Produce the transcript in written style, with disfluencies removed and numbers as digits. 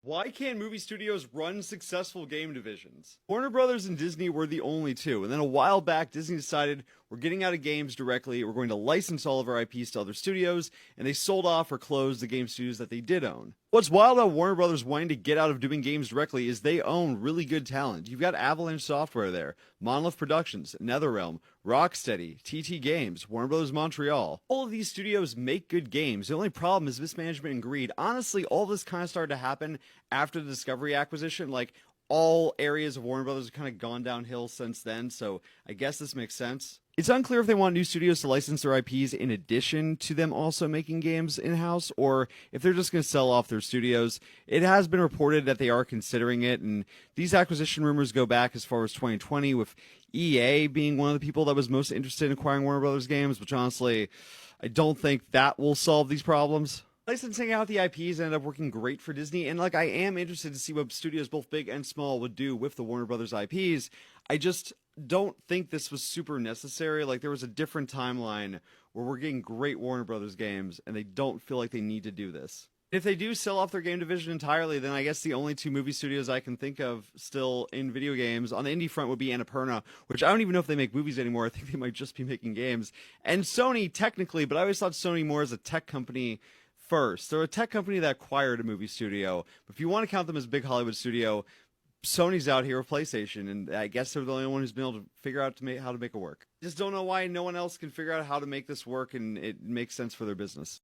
Why can't movie studios run successful game divisions? Warner Brothers and Disney were the only two, and then a while back, Disney decided we're getting out of games directly, we're going to license all of our IPs to other studios, and they sold off or closed the game studios that they did own. What's wild about Warner Brothers wanting to get out of doing games directly is they own really good talent. You've got Avalanche Software there, Monolith Productions, NetherRealm, Rocksteady, TT Games, Warner Brothers Montreal. All of these studios make good games. The only problem is mismanagement and greed. Honestly, all this kind of started to happen after the Discovery acquisition. Like, all areas of Warner Brothers have kind of gone downhill since then, so I guess this makes sense. It's unclear if they want new studios to license their IPs in addition to them also making games in-house, or if they're just going to sell off their studios. It has been reported that they are considering it, and these acquisition rumors go back as far as 2020, with EA being one of the people that was most interested in acquiring Warner Brothers games, which honestly, I don't think that will solve these problems. Licensing out the IPs ended up working great for Disney, and like I am interested to see what studios both big and small would do with the Warner Brothers IPs. I just don't think this was super necessary. Like, there was a different timeline where we're getting great Warner Brothers games, and they don't feel like they need to do this. If they do sell off their game division entirely, then I guess the only two movie studios I can think of still in video games on the indie front would be Annapurna, which I don't even know if they make movies anymore. I think they might just be making games. And Sony, technically, but I always thought Sony more as a tech company first. They're a tech company that acquired a movie studio. But if you want to count them as a big Hollywood studio, Sony's out here with PlayStation, and I guess they're the only one who's been able to figure out how to make it work. Just don't know why no one else can figure out how to make this work, and it makes sense for their business.